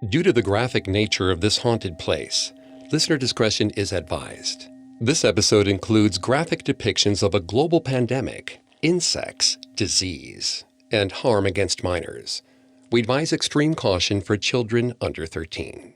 Due to the graphic nature of this haunted place, listener discretion is advised. This episode includes graphic depictions of a global pandemic, insects, disease, and harm against minors. We advise extreme caution for children under 13.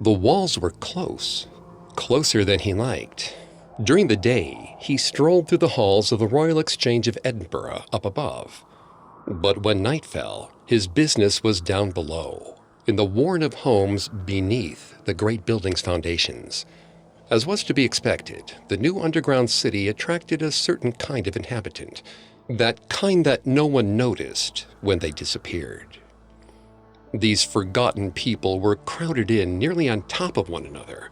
The walls were close, closer than he liked. During the day, he strolled through the halls of the Royal Exchange of Edinburgh up above. But when night fell, his business was down below, in the warren of homes beneath the great building's foundations. As was to be expected, the new underground city attracted a certain kind of inhabitant, that kind that no one noticed when they disappeared. These forgotten people were crowded in nearly on top of one another.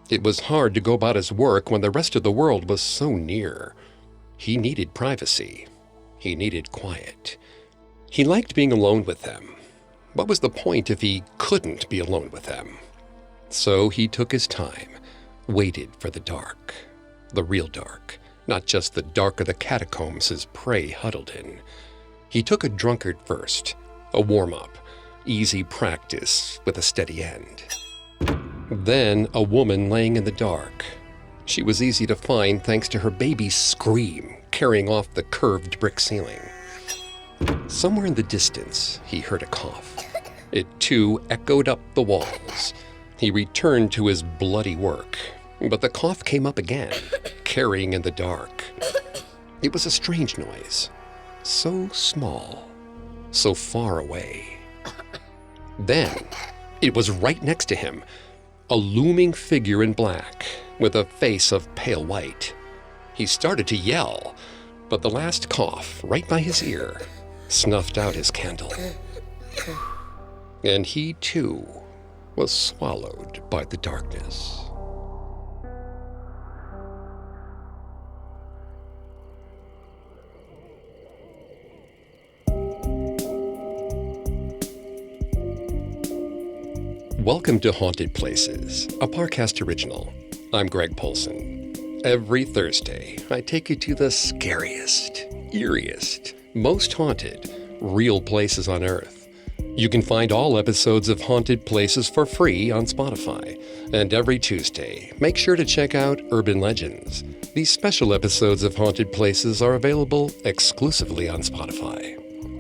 It was hard to go about his work when the rest of the world was so near. He needed privacy. He needed quiet. He liked being alone with them. What was the point if he couldn't be alone with them? So he took his time, waited for the dark. The real dark, not just the dark of the catacombs his prey huddled in. He took a drunkard first, a warm-up. Easy practice with a steady end. Then a woman laying in the dark. She was easy to find thanks to her baby's scream carrying off the curved brick ceiling. Somewhere in the distance, he heard a cough. It too echoed up the walls. He returned to his bloody work, but the cough came up again, carrying in the dark. It was a strange noise, so small, so far away. Then, it was right next to him, a looming figure in black, with a face of pale white. He started to yell, but the last cough, right by his ear, snuffed out his candle. And he, too, was swallowed by the darkness. Welcome to Haunted Places, a Parcast original. I'm Greg Polson. Every Thursday, I take you to the scariest, eeriest, most haunted, real places on Earth. You can find all episodes of Haunted Places for free on Spotify. And every Tuesday, make sure to check out Urban Legends. These special episodes of Haunted Places are available exclusively on Spotify.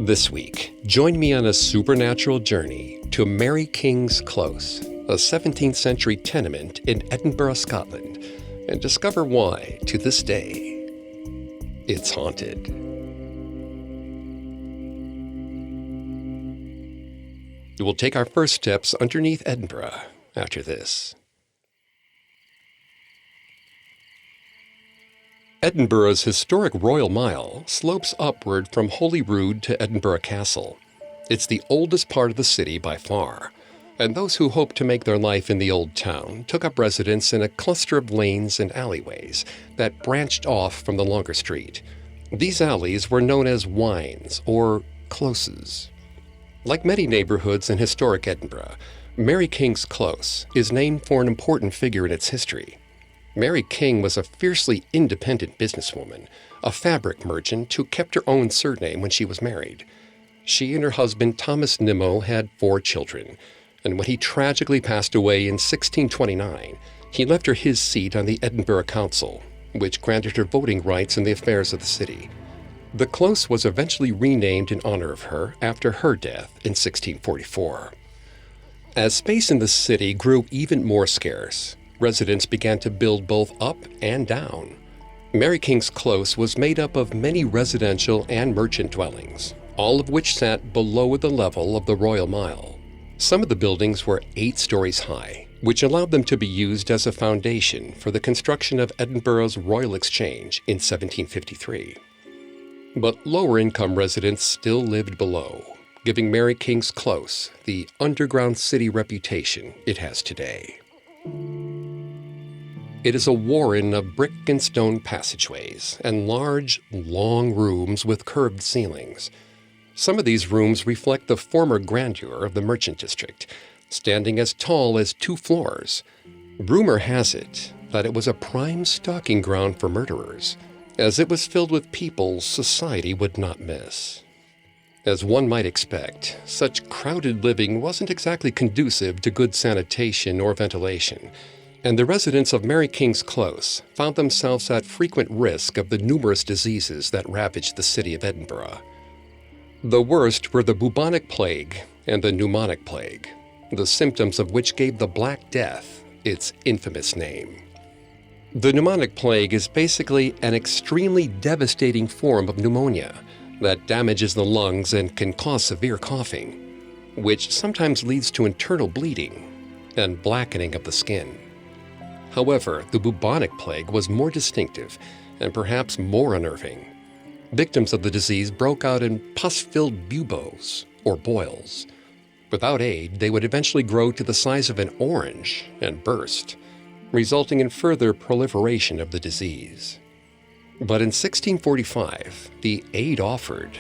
This week, join me on a supernatural journey to Mary King's Close, a 17th century tenement in Edinburgh, Scotland, and discover why, to this day, it's haunted. We'll take our first steps underneath Edinburgh after this. Edinburgh's historic Royal Mile slopes upward from Holyrood to Edinburgh Castle. It's the oldest part of the city by far, and those who hoped to make their life in the old town took up residence in a cluster of lanes and alleyways that branched off from the longer street. These alleys were known as wynds or closes. Like many neighborhoods in historic Edinburgh, Mary King's Close is named for an important figure in its history. Mary King was a fiercely independent businesswoman, a fabric merchant who kept her own surname when she was married. She and her husband Thomas Nimmo had 4 children, and when he tragically passed away in 1629, he left her his seat on the Edinburgh Council, which granted her voting rights in the affairs of the city. The close was eventually renamed in honor of her after her death in 1644. As space in the city grew even more scarce, residents began to build both up and down. Mary King's Close was made up of many residential and merchant dwellings, all of which sat below the level of the Royal Mile. Some of the buildings were 8 stories high, which allowed them to be used as a foundation for the construction of Edinburgh's Royal Exchange in 1753. But lower-income residents still lived below, giving Mary King's Close the underground city reputation it has today. It is a warren of brick and stone passageways and large, long rooms with curved ceilings. Some of these rooms reflect the former grandeur of the merchant district, standing as tall as 2 floors. Rumor has it that it was a prime stalking ground for murderers, as it was filled with people society would not miss. As one might expect, such crowded living wasn't exactly conducive to good sanitation or ventilation, and the residents of Mary King's Close found themselves at frequent risk of the numerous diseases that ravaged the city of Edinburgh. The worst were the bubonic plague and the pneumonic plague, the symptoms of which gave the Black Death its infamous name. The pneumonic plague is basically an extremely devastating form of pneumonia that damages the lungs and can cause severe coughing, which sometimes leads to internal bleeding and blackening of the skin. However, the bubonic plague was more distinctive and perhaps more unnerving. Victims of the disease broke out in pus-filled buboes, or boils. Without aid, they would eventually grow to the size of an orange and burst, resulting in further proliferation of the disease. But in 1645, the aid offered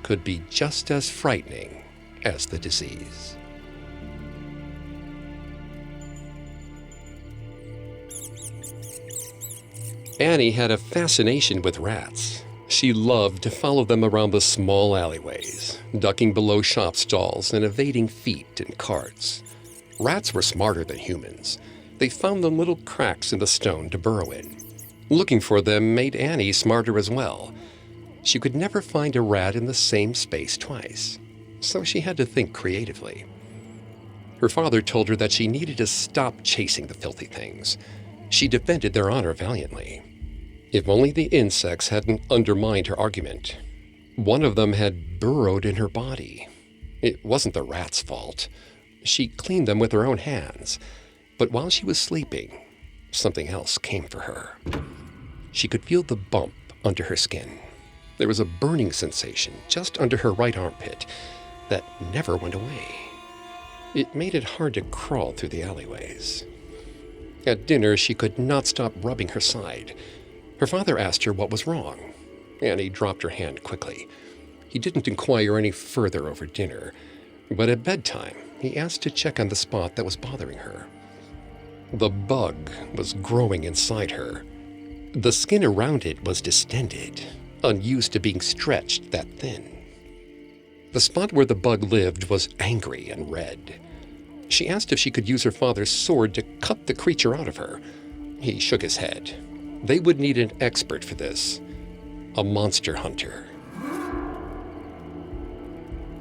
could be just as frightening as the disease. Annie had a fascination with rats. She loved to follow them around the small alleyways, ducking below shop stalls and evading feet and carts. Rats were smarter than humans. They found the little cracks in the stone to burrow in. Looking for them made Annie smarter as well. She could never find a rat in the same space twice, so she had to think creatively. Her father told her that she needed to stop chasing the filthy things. She defended their honor valiantly. If only the insects hadn't undermined her argument. One of them had burrowed in her body. It wasn't the rat's fault. She cleaned them with her own hands. But while she was sleeping, something else came for her. She could feel the bump under her skin. There was a burning sensation just under her right armpit that never went away. It made it hard to crawl through the alleyways. At dinner, she could not stop rubbing her side. Her father asked her what was wrong. Annie dropped her hand quickly. He didn't inquire any further over dinner, but at bedtime, he asked to check on the spot that was bothering her. The bug was growing inside her. The skin around it was distended, unused to being stretched that thin. The spot where the bug lived was angry and red. She asked if she could use her father's sword to cut the creature out of her. He shook his head. They would need an expert for this, a monster hunter.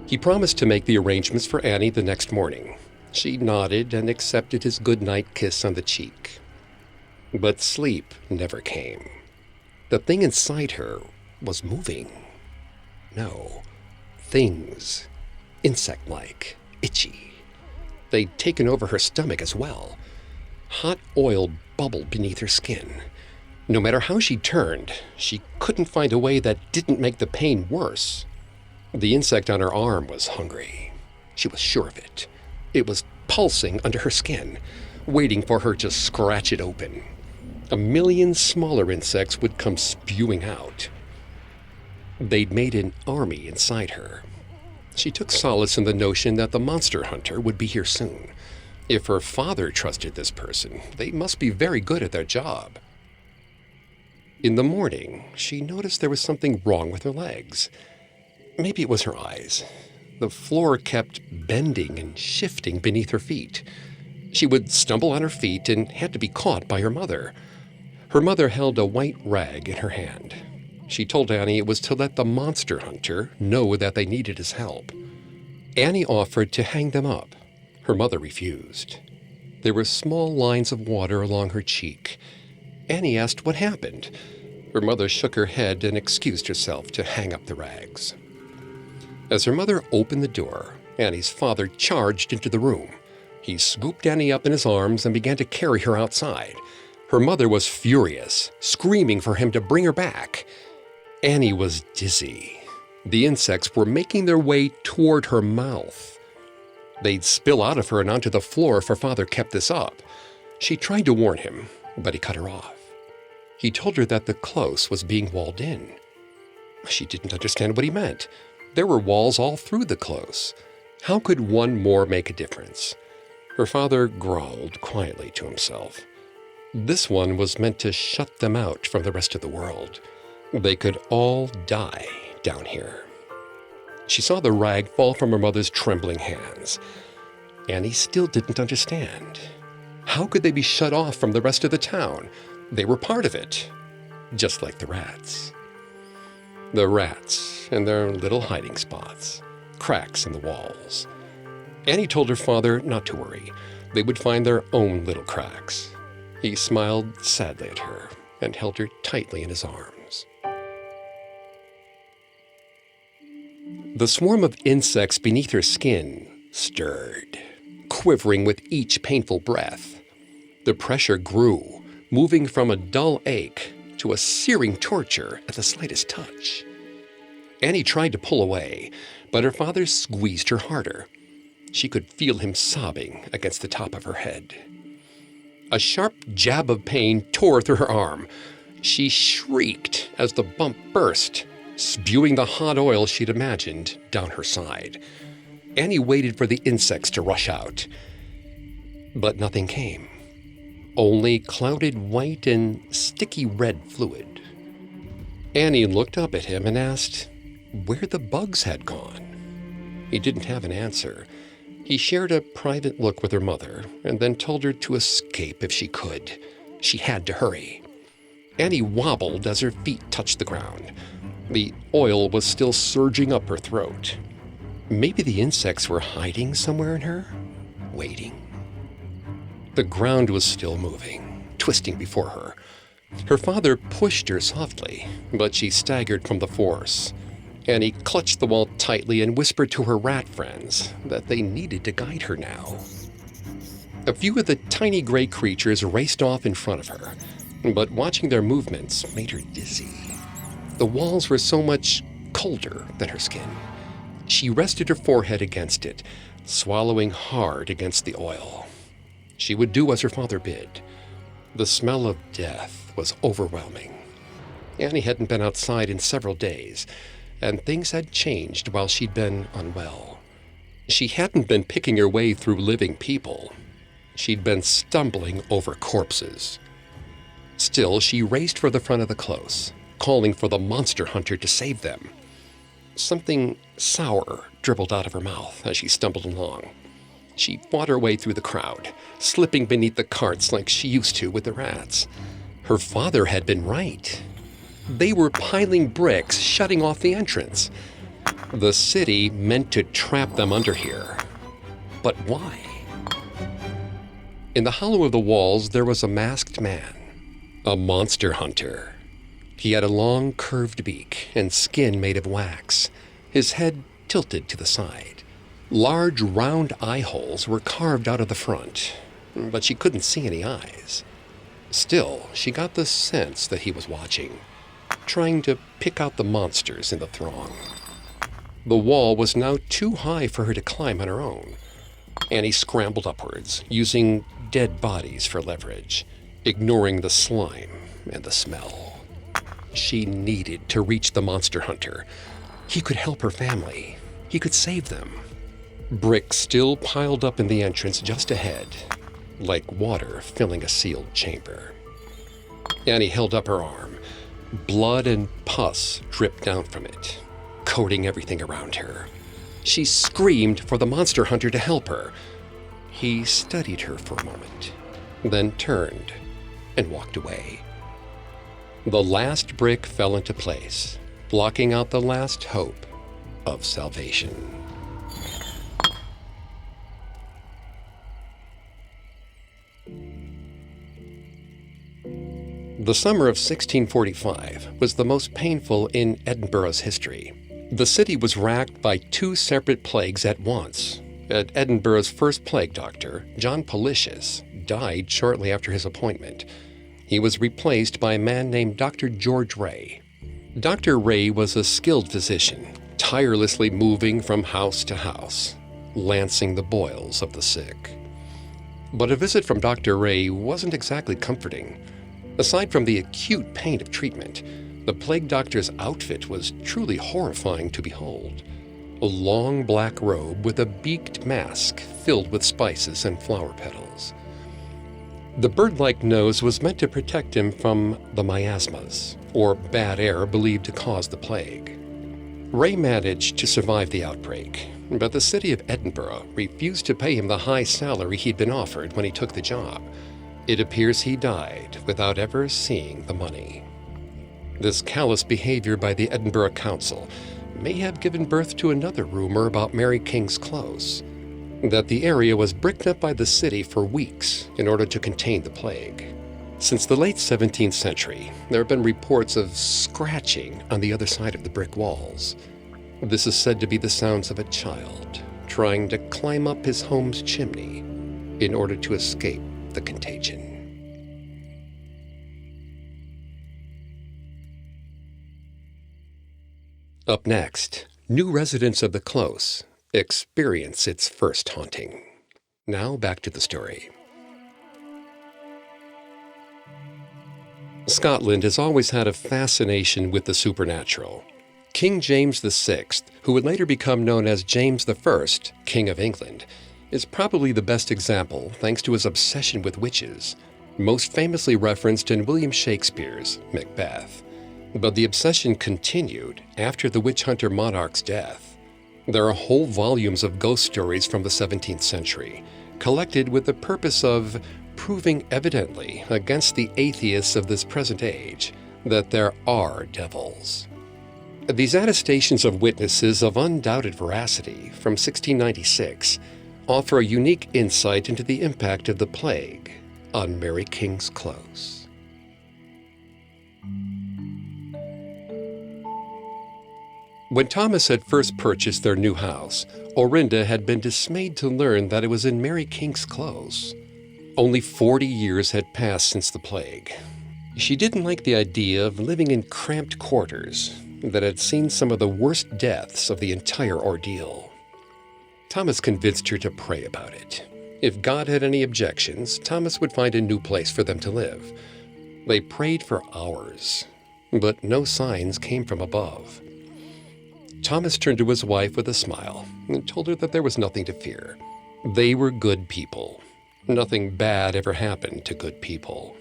He promised to make the arrangements for Annie the next morning. She nodded and accepted his goodnight kiss on the cheek. But sleep never came. The thing inside her was moving. No, things, insect-like, itchy. They'd taken over her stomach as well. Hot oil bubbled beneath her skin. No matter how she turned, she couldn't find a way that didn't make the pain worse. The insect on her arm was hungry. She was sure of it. It was pulsing under her skin, waiting for her to scratch it open. 1,000,000 smaller insects would come spewing out. They'd made an army inside her. She took solace in the notion that the monster hunter would be here soon. If her father trusted this person, they must be very good at their job. In the morning, she noticed there was something wrong with her legs. Maybe it was her eyes. The floor kept bending and shifting beneath her feet. She would stumble on her feet and had to be caught by her mother. Her mother held a white rag in her hand. She told Annie it was to let the monster hunter know that they needed his help. Annie offered to hang them up. Her mother refused. There were small lines of water along her cheek. Annie asked what happened. Her mother shook her head and excused herself to hang up the rags. As her mother opened the door, Annie's father charged into the room. He scooped Annie up in his arms and began to carry her outside. Her mother was furious, screaming for him to bring her back. Annie was dizzy. The insects were making their way toward her mouth. They'd spill out of her and onto the floor if her father kept this up. She tried to warn him, but he cut her off. He told her that the close was being walled in. She didn't understand what he meant. There were walls all through the close. How could one more make a difference? Her father growled quietly to himself. This one was meant to shut them out from the rest of the world. They could all die down here. She saw the rag fall from her mother's trembling hands. Annie still didn't understand. How could they be shut off from the rest of the town? They were part of it, just like the rats. The rats and their little hiding spots, cracks in the walls. Annie told her father not to worry. They would find their own little cracks. He smiled sadly at her and held her tightly in his arms. The swarm of insects beneath her skin stirred, quivering with each painful breath. The pressure grew, moving from a dull ache to a searing torture at the slightest touch. Annie tried to pull away, but her father squeezed her harder. She could feel him sobbing against the top of her head. A sharp jab of pain tore through her arm. She shrieked as the bump burst, spewing the hot oil she'd imagined down her side. Annie waited for the insects to rush out. But nothing came. Only clouded white and sticky red fluid. Annie looked up at him and asked where the bugs had gone. He didn't have an answer. He shared a private look with her mother and then told her to escape if she could. She had to hurry. Annie wobbled as her feet touched the ground. The oil was still surging up her throat. Maybe the insects were hiding somewhere in her, waiting. The ground was still moving, twisting before her. Her father pushed her softly, but she staggered from the force. Annie clutched the wall tightly and whispered to her rat friends that they needed to guide her now. A few of the tiny gray creatures raced off in front of her, but watching their movements made her dizzy. The walls were so much colder than her skin. She rested her forehead against it, swallowing hard against the oil. She would do as her father bid. The smell of death was overwhelming. Annie hadn't been outside in several days, and things had changed while she'd been unwell. She hadn't been picking her way through living people. She'd been stumbling over corpses. Still, she raced for the front of the close, calling for the monster hunter to save them. Something sour dribbled out of her mouth as she stumbled along. She fought her way through the crowd, slipping beneath the carts like she used to with the rats. Her father had been right. They were piling bricks, shutting off the entrance. The city meant to trap them under here. But why? In the hollow of the walls, there was a masked man, a monster hunter. He had a long, curved beak and skin made of wax, his head tilted to the side. Large, round eye holes were carved out of the front, but she couldn't see any eyes. Still, she got the sense that he was watching, trying to pick out the monsters in the throng. The wall was now too high for her to climb on her own. Annie scrambled upwards, using dead bodies for leverage, ignoring the slime and the smell. She needed to reach the monster hunter. He could help her family. He could save them. Bricks still piled up in the entrance just ahead, like water filling a sealed chamber. Annie held up her arm. Blood and pus dripped down from it, coating everything around her. She screamed for the monster hunter to help her. He studied her for a moment, then turned and walked away. The last brick fell into place, blocking out the last hope of salvation. The summer of 1645 was the most painful in Edinburgh's history. The city was racked by two separate plagues at once. Edinburgh's first plague doctor, John Policius, died shortly after his appointment. He was replaced by a man named Dr. George Ray. Dr. Ray was a skilled physician, tirelessly moving from house to house, lancing the boils of the sick. But a visit from Dr. Ray wasn't exactly comforting. Aside from the acute pain of treatment, the plague doctor's outfit was truly horrifying to behold. a long black robe with a beaked mask filled with spices and flower petals. The bird-like nose was meant to protect him from the miasmas, or bad air believed to cause the plague. Ray managed to survive the outbreak, but the city of Edinburgh refused to pay him the high salary he'd been offered when he took the job. It appears he died without ever seeing the money. This callous behavior by the Edinburgh Council may have given birth to another rumor about Mary King's Close, that the area was bricked up by the city for weeks in order to contain the plague. Since the late 17th century, there have been reports of scratching on the other side of the brick walls. This is said to be the sounds of a child trying to climb up his home's chimney in order to escape the contagion. Up next, new residents of the Close experience its first haunting. Now back to the story. Scotland has always had a fascination with the supernatural. King James VI, who would later become known as James I, King of England, is probably the best example thanks to his obsession with witches, most famously referenced in William Shakespeare's Macbeth. But the obsession continued after the witch hunter monarch's death. There are whole volumes of ghost stories from the 17th century, collected with the purpose of proving evidently against the atheists of this present age that there are devils. These attestations of witnesses of undoubted veracity from 1696 offer a unique insight into the impact of the plague on Mary King's Close. When Thomas had first purchased their new house, Orinda had been dismayed to learn that it was in Mary King's Close. Only 40 years had passed since the plague. She didn't like the idea of living in cramped quarters that had seen some of the worst deaths of the entire ordeal. Thomas convinced her to pray about it. If God had any objections, Thomas would find a new place for them to live. They prayed for hours, but no signs came from above. Thomas turned to his wife with a smile and told her that there was nothing to fear. They were good people. Nothing bad ever happened to good people.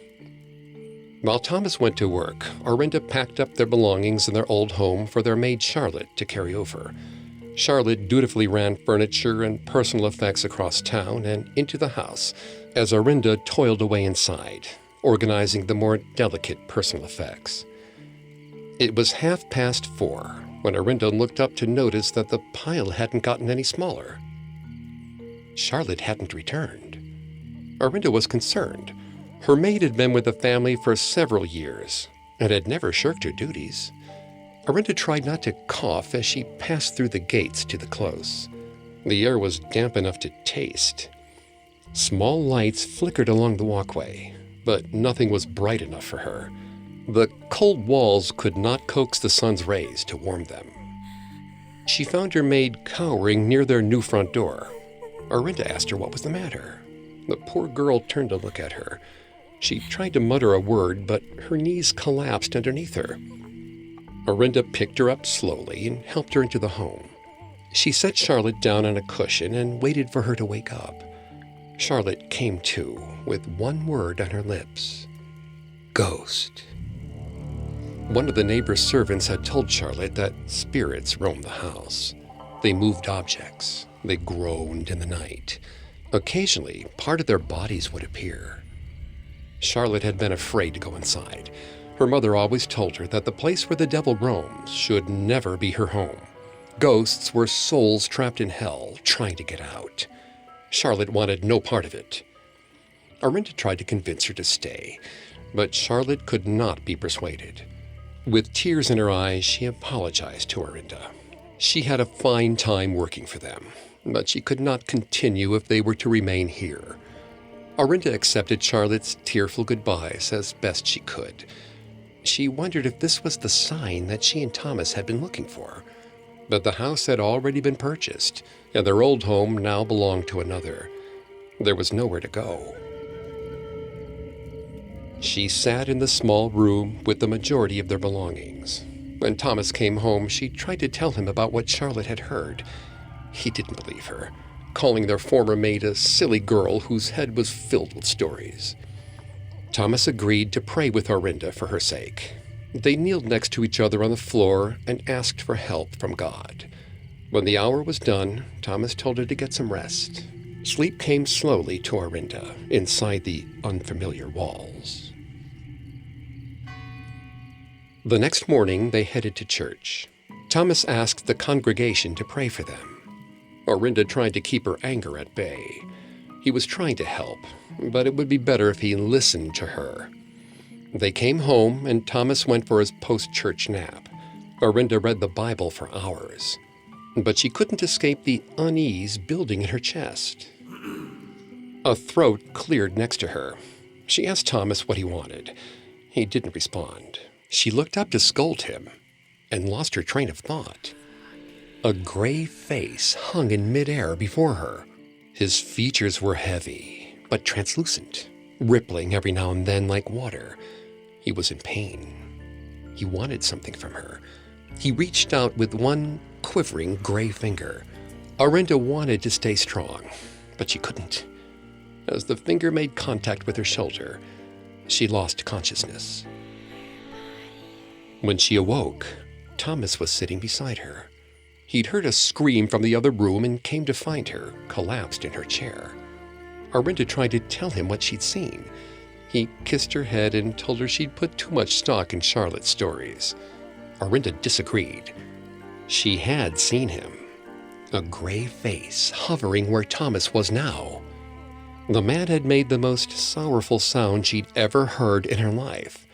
While Thomas went to work, Orinda packed up their belongings in their old home for their maid Charlotte to carry over. Charlotte dutifully ran furniture and personal effects across town and into the house as Orinda toiled away inside, organizing the more delicate personal effects. It was 4:30 when Orinda looked up to notice that the pile hadn't gotten any smaller. Charlotte hadn't returned. Orinda was concerned. Her maid had been with the family for several years and had never shirked her duties. Orinda tried not to cough as she passed through the gates to the Close. The air was damp enough to taste. Small lights flickered along the walkway, but nothing was bright enough for her. The cold walls could not coax the sun's rays to warm them. She found her maid cowering near their new front door. Orinda asked her what was the matter. The poor girl turned to look at her. She tried to mutter a word, but her knees collapsed underneath her. Orinda picked her up slowly and helped her into the home. She set Charlotte down on a cushion and waited for her to wake up. Charlotte came to with one word on her lips: ghost. One of the neighbor's servants had told Charlotte that spirits roamed the house. They moved objects. They groaned in the night. Occasionally, part of their bodies would appear. Charlotte had been afraid to go inside. Her mother always told her that the place where the devil roams should never be her home. Ghosts were souls trapped in hell, trying to get out. Charlotte wanted no part of it. Orinda tried to convince her to stay, but Charlotte could not be persuaded. With tears in her eyes, she apologized to Orinda. She had a fine time working for them, but she could not continue if they were to remain here. Orinda accepted Charlotte's tearful goodbyes as best she could. She wondered if this was the sign that she and Thomas had been looking for. But the house had already been purchased, and their old home now belonged to another. There was nowhere to go. She sat in the small room with the majority of their belongings. When Thomas came home, she tried to tell him about what Charlotte had heard. He didn't believe her, calling their former maid a silly girl whose head was filled with stories. Thomas agreed to pray with Orinda for her sake. They kneeled next to each other on the floor and asked for help from God. When the hour was done, Thomas told her to get some rest. Sleep came slowly to Orinda inside the unfamiliar walls. The next morning, they headed to church. Thomas asked the congregation to pray for them. Orinda tried to keep her anger at bay. He was trying to help, but it would be better if he listened to her. They came home, and Thomas went for his post-church nap. Orinda read the Bible for hours, but she couldn't escape the unease building in her chest. A throat cleared next to her. She asked Thomas what he wanted. He didn't respond. She looked up to scold him and lost her train of thought. A gray face hung in midair before her. His features were heavy, but translucent, rippling every now and then like water. He was in pain. He wanted something from her. He reached out with one quivering gray finger. Orinda wanted to stay strong, but she couldn't. As the finger made contact with her shoulder, she lost consciousness. When she awoke, Thomas was sitting beside her. He'd heard a scream from the other room and came to find her, collapsed in her chair. Orinda tried to tell him what she'd seen. He kissed her head and told her she'd put too much stock in Charlotte's stories. Orinda disagreed. She had seen him. A gray face hovering where Thomas was now. The man had made the most sorrowful sound she'd ever heard in her life.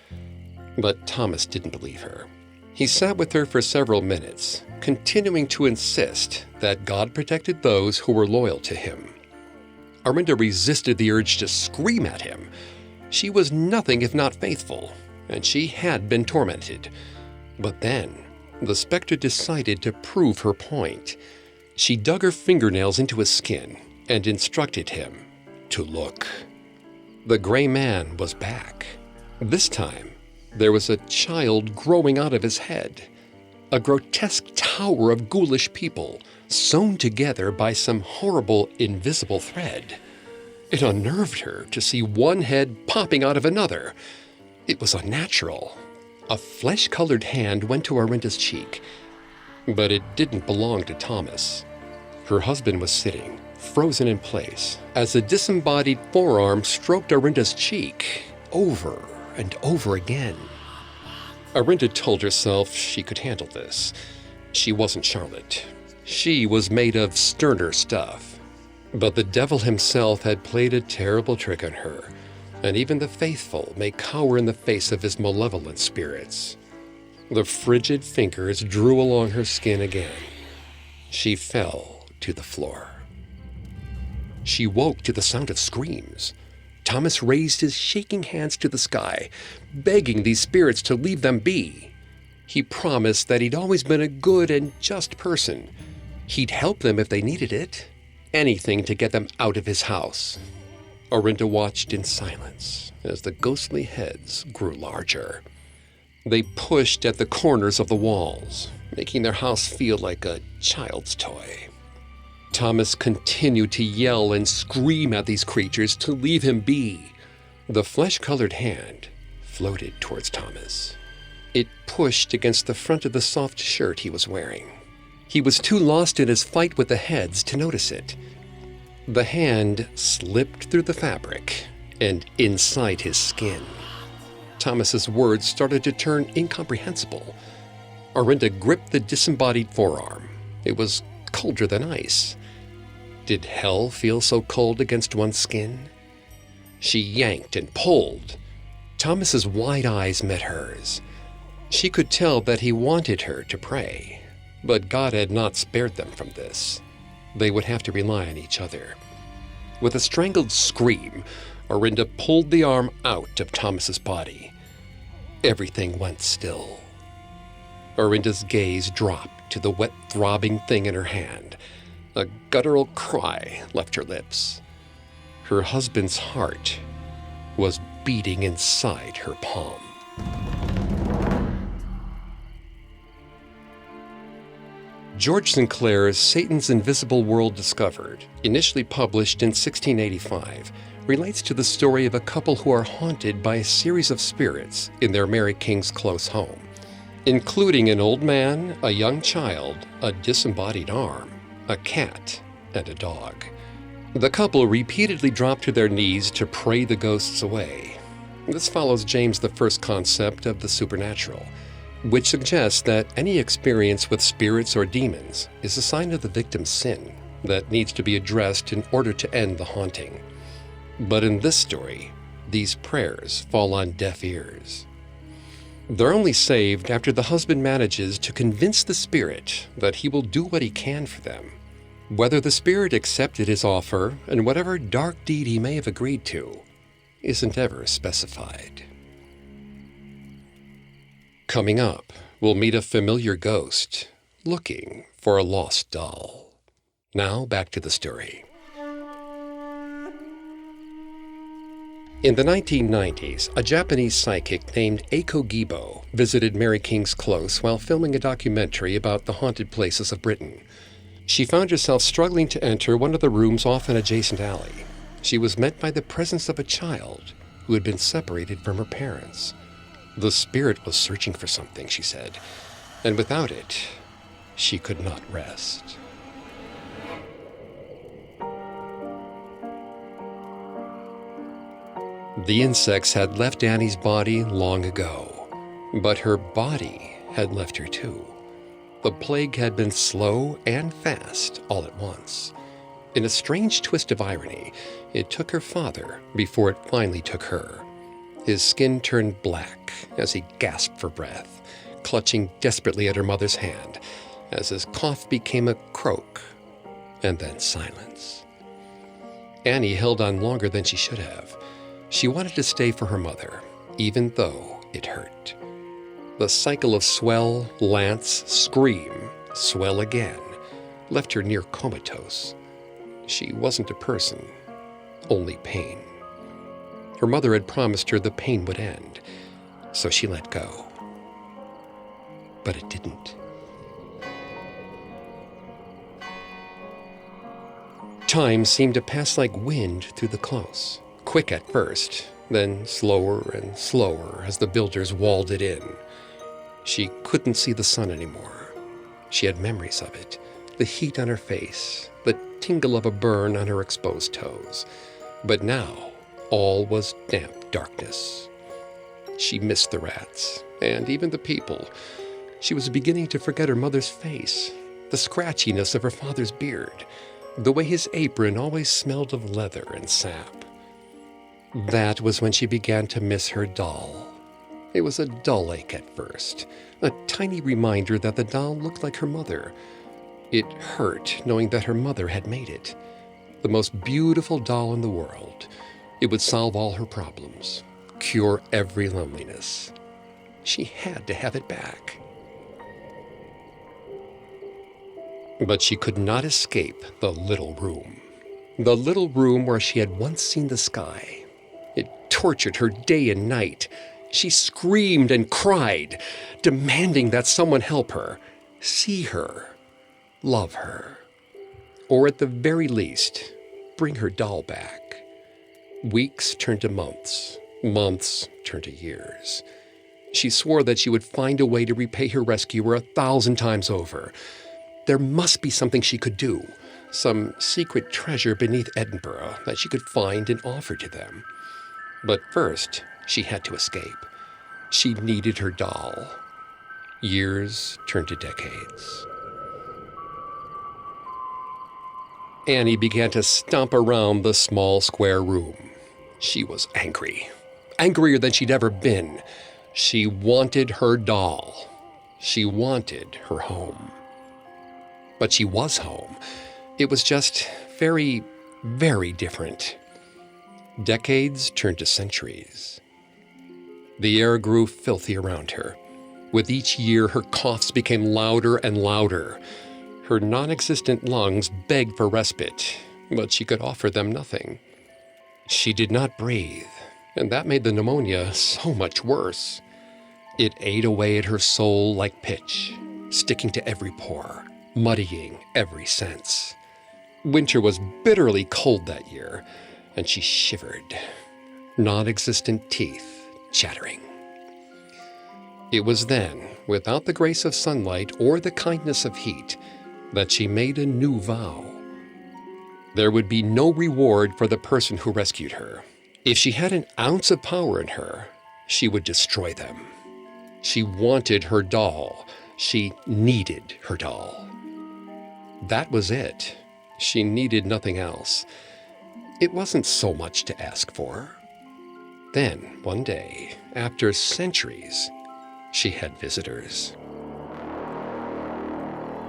But Thomas didn't believe her. He sat with her for several minutes, continuing to insist that God protected those who were loyal to him. Orinda resisted the urge to scream at him. She was nothing if not faithful, and she had been tormented. But then, the specter decided to prove her point. She dug her fingernails into his skin and instructed him to look. The gray man was back. This time, there was a child growing out of his head, a grotesque tower of ghoulish people sewn together by some horrible invisible thread. It unnerved her to see one head popping out of another. It was unnatural. A flesh-colored hand went to Orinda's cheek, but it didn't belong to Thomas. Her husband was sitting, frozen in place, as a disembodied forearm stroked Orinda's cheek over and over again. Orinda told herself she could handle this. She wasn't Charlotte. She was made of sterner stuff. But the devil himself had played a terrible trick on her, and even the faithful may cower in the face of his malevolent spirits. The frigid fingers drew along her skin again. She fell to the floor. She woke to the sound of screams. Thomas raised his shaking hands to the sky, begging these spirits to leave them be. He promised that he'd always been a good and just person. He'd help them if they needed it. Anything to get them out of his house. Orinda watched in silence as the ghostly heads grew larger. They pushed at the corners of the walls, making their house feel like a child's toy. Thomas continued to yell and scream at these creatures to leave him be. The flesh-colored hand floated towards Thomas. It pushed against the front of the soft shirt he was wearing. He was too lost in his fight with the heads to notice it. The hand slipped through the fabric and inside his skin. Thomas's words started to turn incomprehensible. Orinda gripped the disembodied forearm. It was colder than ice. Did hell feel so cold against one's skin? She yanked and pulled. Thomas's wide eyes met hers. She could tell that he wanted her to pray, but God had not spared them from this. They would have to rely on each other. With a strangled scream, Orinda pulled the arm out of Thomas's body. Everything went still. Orinda's gaze dropped to the wet, throbbing thing in her hand. A guttural cry left her lips. Her husband's heart was beating inside her palm. George Sinclair's Satan's Invisible World Discovered, initially published in 1685, relates to the story of a couple who are haunted by a series of spirits in their Mary King's Close home, including an old man, a young child, a disembodied arm, a cat, and a dog. The couple repeatedly drop to their knees to pray the ghosts away. This follows James I's concept of the supernatural, which suggests that any experience with spirits or demons is a sign of the victim's sin that needs to be addressed in order to end the haunting. But in this story, these prayers fall on deaf ears. They're only saved after the husband manages to convince the spirit that he will do what he can for them. Whether the spirit accepted his offer and whatever dark deed he may have agreed to isn't ever specified. Coming up, we'll meet a familiar ghost looking for a lost doll. Now back to the story. In the 1990s, a Japanese psychic named Eiko Gibo visited Mary King's Close while filming a documentary about the haunted places of Britain. She found herself struggling to enter one of the rooms off an adjacent alley. She was met by the presence of a child who had been separated from her parents. The spirit was searching for something, she said, and without it, she could not rest. The insects had left Annie's body long ago, but her body had left her too. The plague had been slow and fast all at once. In a strange twist of irony, it took her father before it finally took her. His skin turned black as he gasped for breath, clutching desperately at her mother's hand, as his cough became a croak, and then silence. Annie held on longer than she should have. She wanted to stay for her mother, even though it hurt. The cycle of swell, lance, scream, swell again, left her near comatose. She wasn't a person, only pain. Her mother had promised her the pain would end, so she let go. But it didn't. Time seemed to pass like wind through the close, quick at first, then slower and slower as the builders walled it in. She couldn't see the sun anymore. She had memories of it, the heat on her face, the tingle of a burn on her exposed toes. But now, all was damp darkness. She missed the rats, and even the people. She was beginning to forget her mother's face, the scratchiness of her father's beard, the way his apron always smelled of leather and sap. That was when she began to miss her doll. It was a dull ache at first, a tiny reminder that the doll looked like her mother. It hurt knowing that her mother had made it. The most beautiful doll in the world. It would solve all her problems, cure every loneliness. She had to have it back. But she could not escape the little room. The little room where she had once seen the sky. It tortured her day and night. She screamed and cried, demanding that someone help her, see her, love her, or at the very least, bring her doll back. Weeks turned to months, months turned to years. She swore that she would find a way to repay her rescuer 1,000 times over. There must be something she could do, some secret treasure beneath Edinburgh that she could find and offer to them. But first, she had to escape. She needed her doll. Years turned to decades. Annie began to stomp around the small square room. She was angry, angrier than she'd ever been. She wanted her doll. She wanted her home. But she was home. It was just very, very different. Decades turned to centuries. The air grew filthy around her. With each year, her coughs became louder and louder. Her non-existent lungs begged for respite, but she could offer them nothing. She did not breathe, and that made the pneumonia so much worse. It ate away at her soul like pitch, sticking to every pore, muddying every sense. Winter was bitterly cold that year, and she shivered, non-existent teeth chattering. It was then, without the grace of sunlight or the kindness of heat, that she made a new vow. There would be no reward for the person who rescued her. If she had an ounce of power in her, she would destroy them. She wanted her doll. She needed her doll. That was it. She needed nothing else. It wasn't so much to ask for. Then, one day, after centuries, she had visitors.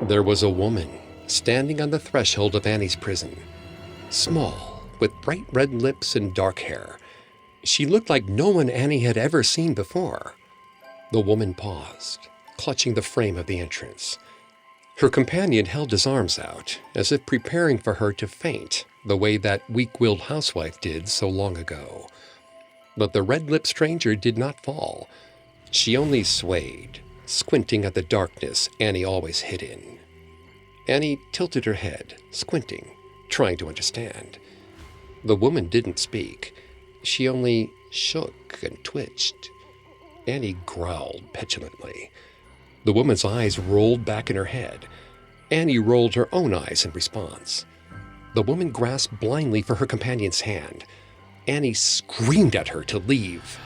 There was a woman standing on the threshold of Annie's prison, small, with bright red lips and dark hair. She looked like no one Annie had ever seen before. The woman paused, clutching the frame of the entrance. Her companion held his arms out, as if preparing for her to faint, the way that weak-willed housewife did so long ago. But the red-lipped stranger did not fall. She only swayed, squinting at the darkness Annie always hid in. Annie tilted her head, squinting, trying to understand. The woman didn't speak. She only shook and twitched. Annie growled petulantly. The woman's eyes rolled back in her head. Annie rolled her own eyes in response. The woman grasped blindly for her companion's hand. Annie screamed at her to leave.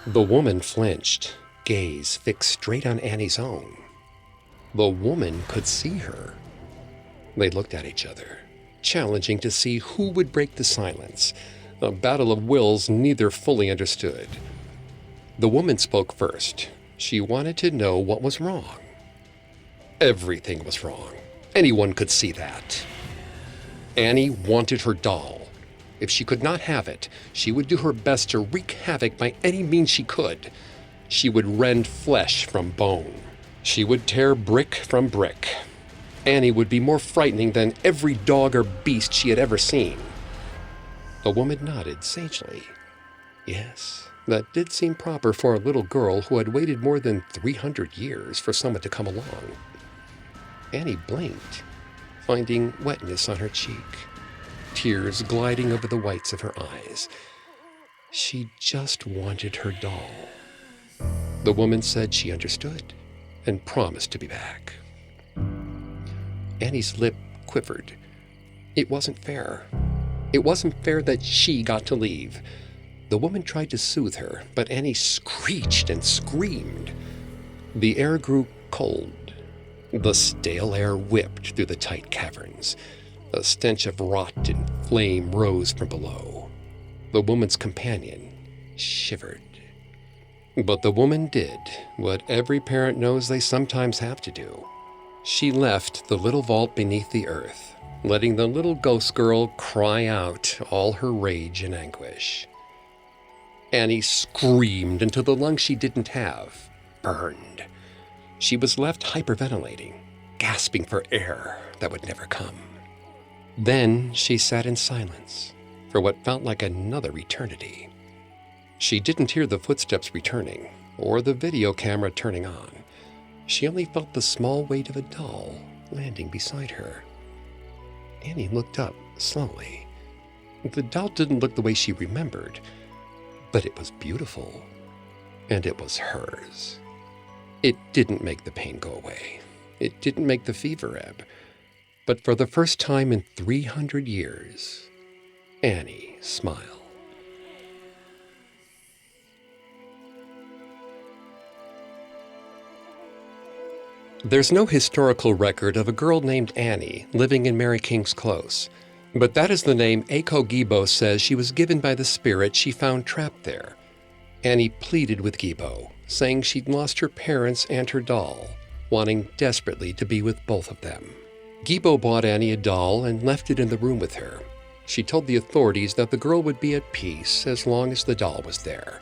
The woman flinched, gaze fixed straight on Annie's own. The woman could see her. They looked at each other, challenging to see who would break the silence, a battle of wills neither fully understood. The woman spoke first. She wanted to know what was wrong. Everything was wrong. Anyone could see that. Annie wanted her doll. If she could not have it, she would do her best to wreak havoc by any means she could. She would rend flesh from bone. She would tear brick from brick. Annie would be more frightening than every dog or beast she had ever seen. The woman nodded sagely. Yes, that did seem proper for a little girl who had waited more than 300 years for someone to come along. Annie blinked, finding wetness on her cheek, tears gliding over the whites of her eyes. She just wanted her doll. The woman said she understood and promised to be back. Annie's lip quivered. It wasn't fair. It wasn't fair that she got to leave. The woman tried to soothe her, but Annie screeched and screamed. The air grew cold. The stale air whipped through the tight caverns. A stench of rot and flame rose from below. The woman's companion shivered. But the woman did what every parent knows they sometimes have to do. She left the little vault beneath the earth, letting the little ghost girl cry out all her rage and anguish. Annie screamed until the lungs she didn't have burned. She was left hyperventilating, gasping for air that would never come. Then she sat in silence for what felt like another eternity. She didn't hear the footsteps returning or the video camera turning on. She only felt the small weight of a doll landing beside her. Annie looked up slowly. The doll didn't look the way she remembered, but it was beautiful, and it was hers. It didn't make the pain go away. It didn't make the fever ebb. But for the first time in 300 years, Annie smiled. There's no historical record of a girl named Annie living in Mary King's Close, but that is the name Eiko Gibo says she was given by the spirit she found trapped there. Annie pleaded with Gibo, saying she'd lost her parents and her doll, wanting desperately to be with both of them. Gibo bought Annie a doll and left it in the room with her. She told the authorities that the girl would be at peace as long as the doll was there.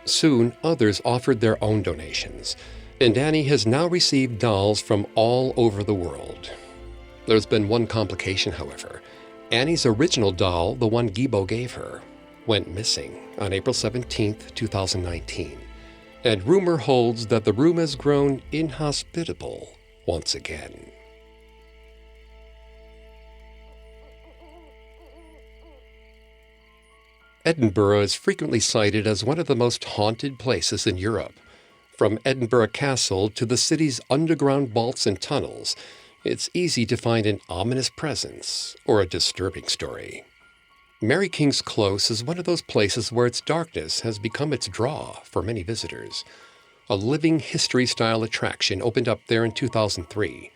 Soon, others offered their own donations, and Annie has now received dolls from all over the world. There's been one complication, however. Annie's original doll, the one Gibo gave her, went missing on April 17, 2019. And rumor holds that the room has grown inhospitable once again. Edinburgh is frequently cited as one of the most haunted places in Europe. From Edinburgh Castle to the city's underground vaults and tunnels, it's easy to find an ominous presence or a disturbing story. Mary King's Close is one of those places where its darkness has become its draw for many visitors. A living history-style attraction opened up there in 2003,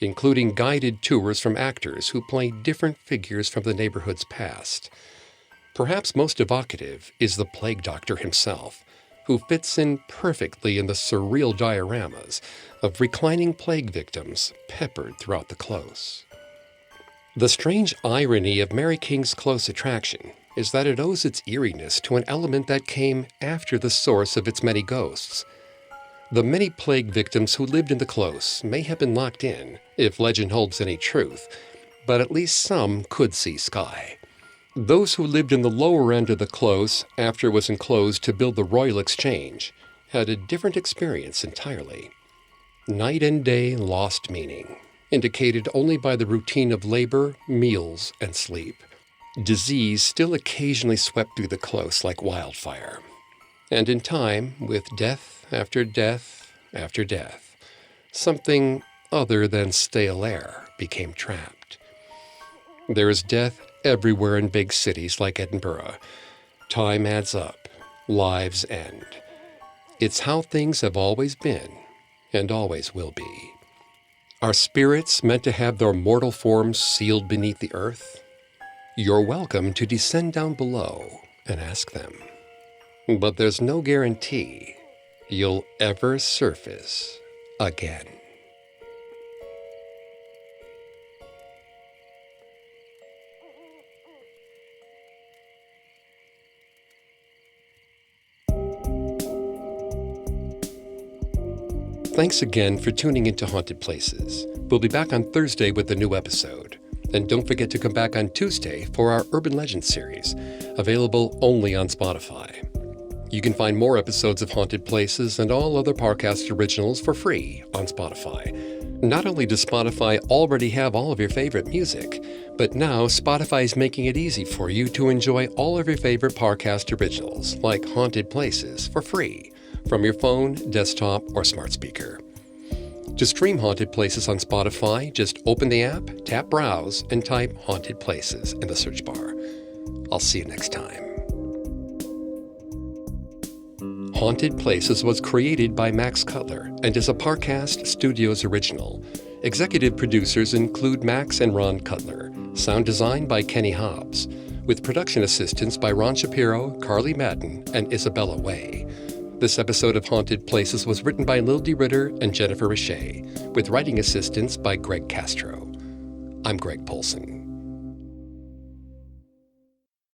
including guided tours from actors who play different figures from the neighborhood's past. Perhaps most evocative is the plague doctor himself, who fits in perfectly in the surreal dioramas of reclining plague victims peppered throughout the close. The strange irony of Mary King's Close attraction is that it owes its eeriness to an element that came after the source of its many ghosts. The many plague victims who lived in the close may have been locked in, if legend holds any truth, but at least some could see sky. Those who lived in the lower end of the close after it was enclosed to build the Royal Exchange had a different experience entirely. Night and day lost meaning, indicated only by the routine of labor, meals, and sleep. Disease still occasionally swept through the close like wildfire. And in time, with death after death after death, something other than stale air became trapped. There is death everywhere in big cities like Edinburgh. Time adds up, lives end. It's how things have always been and always will be. Are spirits meant to have their mortal forms sealed beneath the earth? You're welcome to descend down below and ask them. But there's no guarantee you'll ever surface again. Thanks again for tuning into Haunted Places. We'll be back on Thursday with a new episode. And don't forget to come back on Tuesday for our Urban Legends series, available only on Spotify. You can find more episodes of Haunted Places and all other Parcast originals for free on Spotify. Not only does Spotify already have all of your favorite music, but now Spotify is making it easy for you to enjoy all of your favorite Parcast originals, like Haunted Places, for free from your phone, desktop, or smart speaker. To stream Haunted Places on Spotify, just open the app, tap Browse, and type Haunted Places in the search bar. I'll see you next time. Haunted Places was created by Max Cutler and is a Parcast Studios original. Executive producers include Max and Ron Cutler. Sound design by Kenny Hobbs, with production assistance by Ron Shapiro, Carly Madden, and Isabella Way. This episode of Haunted Places was written by Lil D. Ritter and Jennifer Richey, with writing assistance by Greg Castro. I'm Greg Polson.